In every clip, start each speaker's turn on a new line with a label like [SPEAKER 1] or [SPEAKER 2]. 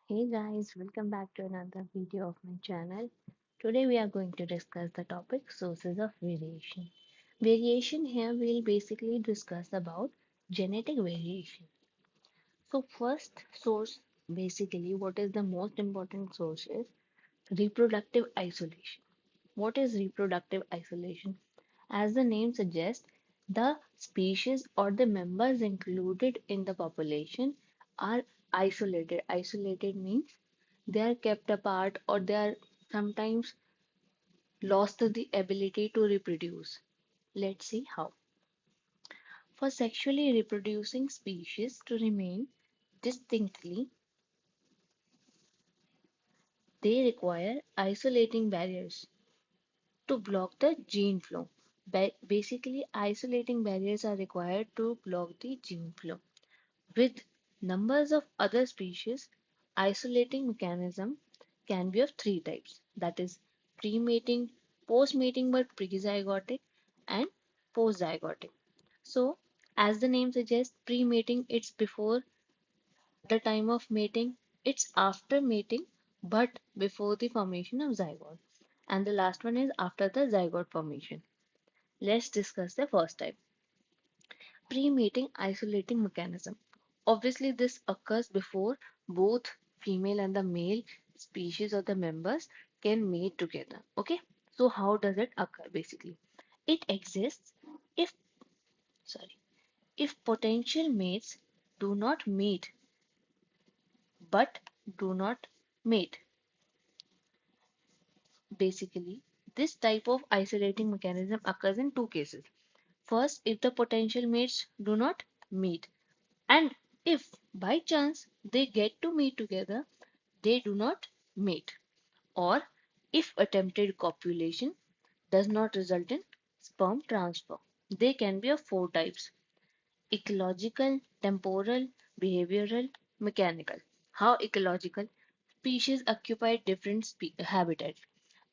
[SPEAKER 1] Hey guys, welcome back to another video of my channel. Today we are going to discuss the topic sources of variation. Variation here we'll basically discuss about genetic variation. So first source, basically what is the most important source is reproductive isolation. What is reproductive isolation? As the name suggests, the species or the members included in the population are isolated. Isolated means they are kept apart or they are sometimes lost the ability to reproduce. Let's see how. For sexually reproducing species to remain distinctly, they require isolating barriers to block the gene flow. Basically, isolating barriers are required to block the gene flow. With numbers of other species, isolating mechanism can be of three types. That is pre-mating, post-mating but pre-zygotic, and post-zygotic. So, as the name suggests, pre-mating it's before the time of mating, it's after mating but before the formation of zygote. And the last one is after the zygote formation. Let's discuss the first type. Pre-mating isolating mechanism. Obviously, this occurs before both female and the male species or the members can mate together. Okay, so how does it occur basically? It exists if, sorry, if potential mates do not meet but do not mate. Basically, this type of isolating mechanism occurs in two cases. First, if the potential mates do not meet, and if by chance they get to meet together, they do not mate. Or if attempted copulation does not result in sperm transfer. They can be of four types: ecological, temporal, behavioral, mechanical. How ecological? Species occupy different habitats.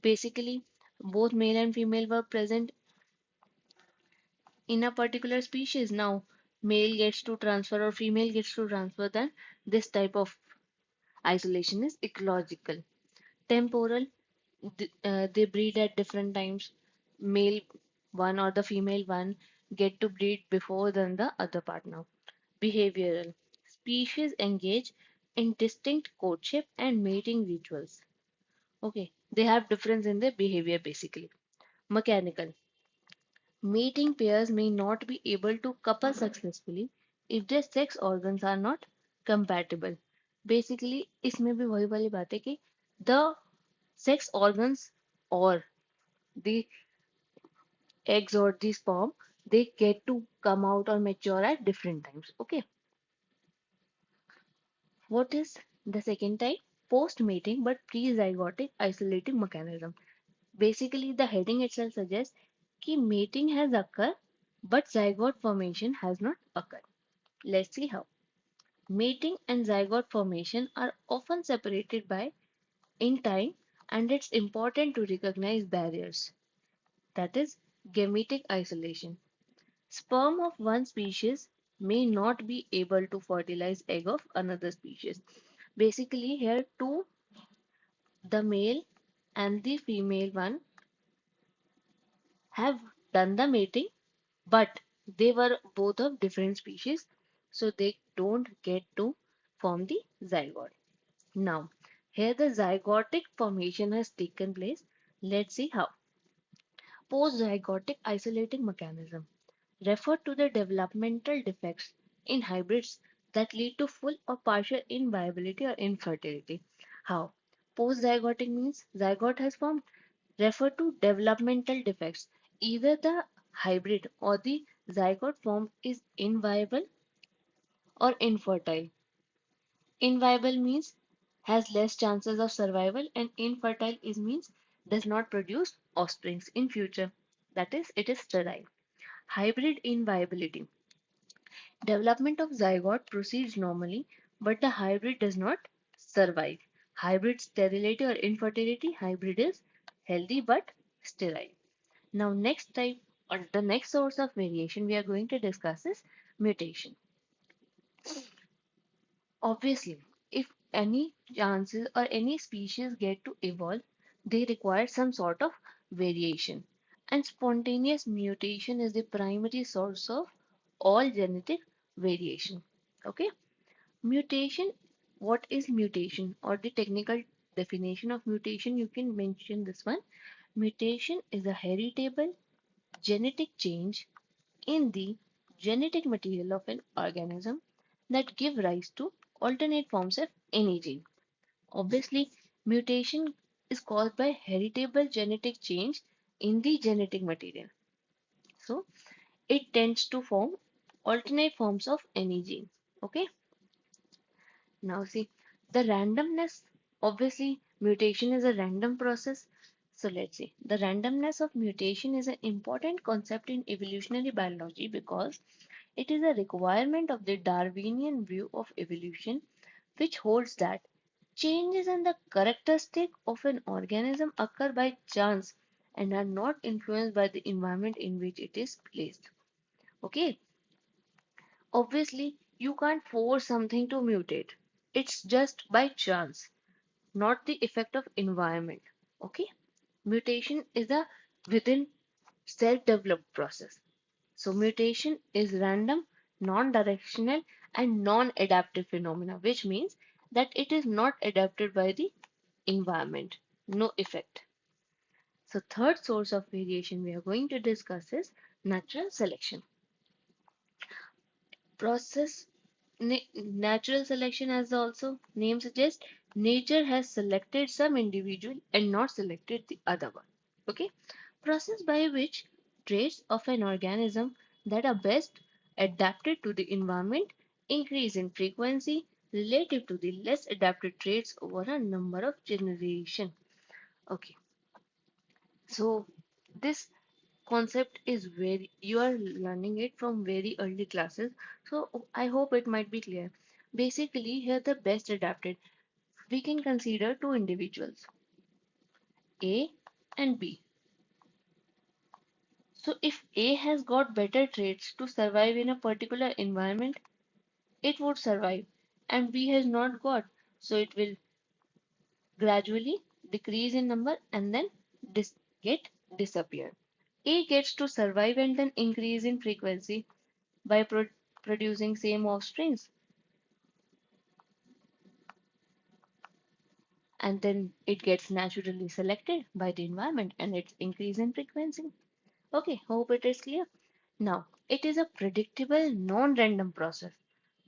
[SPEAKER 1] Basically, both male and female were present in a particular species. Now, male gets to transfer or female gets to transfer, then this type of isolation is ecological. Temporal, they breed at different times. Male one or the female one get to breed before than the other partner. Behavioral, species engage in distinct courtship and mating rituals. Okay, they have difference in their behavior basically. Mechanical, mating pairs may not be able to couple successfully if their sex organs are not compatible. Basically, इसमें भी वही वाली बात है कि the sex organs or the eggs or the sperm, they get to come out or mature at different times. Okay, what is the second type? Post mating but pre-zygotic isolating mechanism. Basically, the heading itself suggests कि mating has occurred but zygote formation has not occurred. Let's see how. Mating and zygote formation are often separated by in time, and it's important to recognize barriers. That is gametic isolation. Sperm of one species may not be able to fertilize egg of another species. Basically, here two, the male and the female one have done the mating, but they were both of different species, so they don't get to form the zygote. Now, here the zygotic formation has taken place. Let's see how. Post-zygotic isolating mechanism refer to the developmental defects in hybrids that lead to full or partial inviability or infertility. How? Post-zygotic means zygote has formed. Refer to developmental defects. Either the hybrid or the zygote formed is inviable or infertile. Inviable means has less chances of survival, and infertile is means does not produce offsprings in future. That is, it is sterile. Hybrid inviability. Development of zygote proceeds normally, but the hybrid does not survive. Hybrid sterility or infertility, hybrid is healthy but sterile. Now, next type or the next source of variation we are going to discuss is mutation. Obviously, if any chances or any species get to evolve, they require some sort of variation. And spontaneous mutation is the primary source of all genetic variation. Okay, mutation. What is mutation, or the technical definition of mutation? You can mention this one. Mutation is a heritable genetic change in the genetic material of an organism that give rise to alternate forms of any gene. Obviously, mutation is caused by heritable genetic change in the genetic material. So, it tends to form alternate forms of any gene. Okay, now see the randomness. Obviously, mutation is a random process. So, let's see. The randomness of mutation is an important concept in evolutionary biology because it is a requirement of the Darwinian view of evolution, which holds that changes in the characteristic of an organism occur by chance and are not influenced by the environment in which it is placed. Okay, obviously, you can't force something to mutate, it's just by chance, not the effect of environment. Okay, mutation is a within self developed process. So mutation is random, non-directional and non-adaptive phenomena, which means that it is not adapted by the environment, no effect. So third source of variation we are going to discuss is natural selection. Process natural selection, as also name suggests, nature has selected some individual and not selected the other one. Okay, process by which traits of an organism that are best adapted to the environment increase in frequency relative to the less adapted traits over a number of generations. Okay, so this concept is very, you are learning it from very early classes, so I hope it might be clear. Basically, here the best adapted, we can consider two individuals, A and B. So if A has got better traits to survive in a particular environment, it would survive, and B has not got, so it will gradually decrease in number and then dis- get disappear. A gets to survive and then increase in frequency by producing same offsprings, and then it gets naturally selected by the environment and it's increase in frequency. Okay, hope it is clear. Now, it is a predictable non-random process.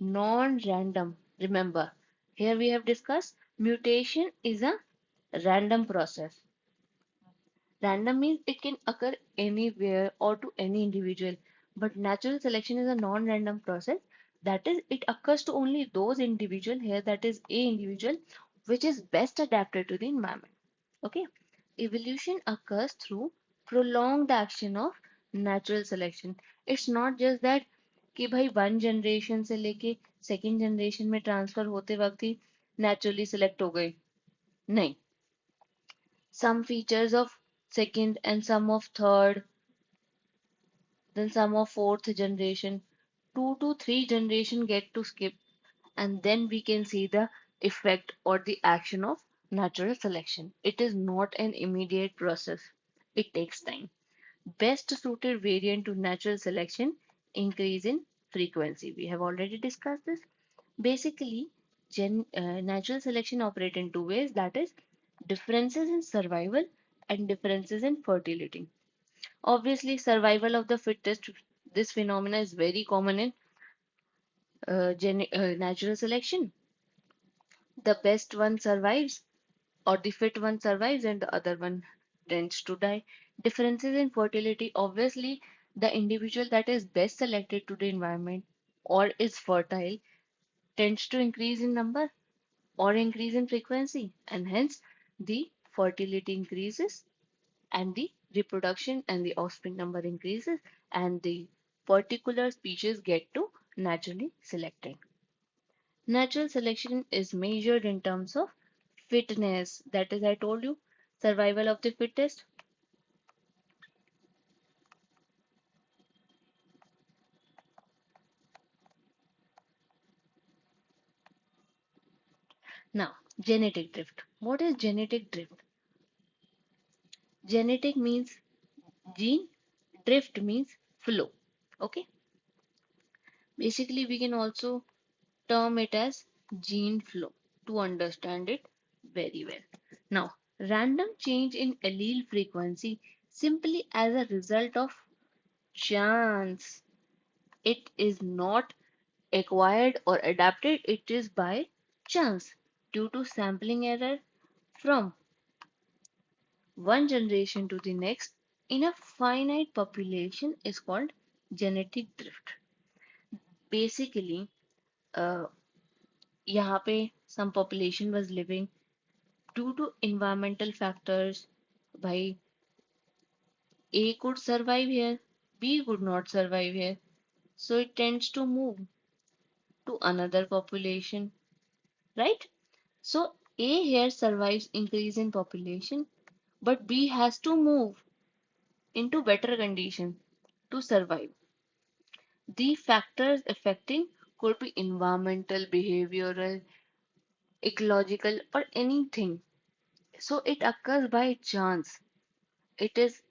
[SPEAKER 1] Non-random, remember, here we have discussed mutation is a random process. Random means it can occur anywhere or to any individual, but natural selection is a non-random process. That is, it occurs to only those individual here, that is a individual, which is best adapted to the environment. Okay, evolution occurs through prolonged action of natural selection. It's not just that कि भाई one generation से लेके second generation में transfer होते वक्त ही naturally select हो गए, नहीं. Some features of second and some of third, then some of fourth generation, 2 to 3 generation get to skip, and then we can see the effect or the action of natural selection. It is not an immediate process, it takes time. Best suited variant to natural selection increase in frequency, we have already discussed this. Basically, natural selection operate in two ways, that is differences in survival and differences in fertility. Obviously, survival of the fittest, this phenomena is very common in natural selection. The best one survives, or the fit one survives, and the other one tends to die. Differences in fertility, obviously, the individual that is best selected to the environment or is fertile tends to increase in number or increase in frequency, and hence the fertility increases and the reproduction and the offspring number increases and the particular species get to naturally selected. Natural selection is measured in terms of fitness, that is, I told you, survival of the fittest. Now, genetic drift. What is genetic drift? Genetic means gene, drift means flow. Okay, basically, we can also term it as gene flow to understand it very well. Now, random change in allele frequency simply as a result of chance. It is not acquired or adapted, it is by chance due to sampling error from one generation to the next in a finite population is called genetic drift. Basically, uh, यहाँ पे some population was living due to environmental factors. भाई A could survive here, B could not survive here, so it tends to move to another population, right? So A here survives increase in population, but B has to move into better condition to survive. The factors affecting could be environmental, behavioral, ecological, or anything. So it occurs by chance. It is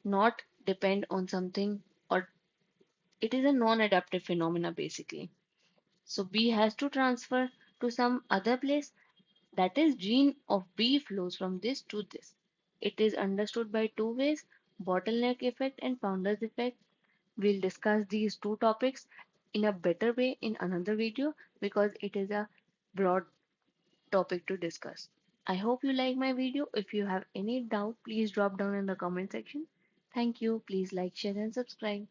[SPEAKER 1] not depend on something, or it is a non-adaptive phenomena basically. So B has to transfer to some other place. That is gene of B flows from this to this. It is understood by two ways, bottleneck effect and founder's effect. We'll discuss these two topics in a better way in another video because it is a broad topic to discuss. I hope you like my video. If you have any doubt, please drop down in the comment section. Thank you. Please like, share, and subscribe.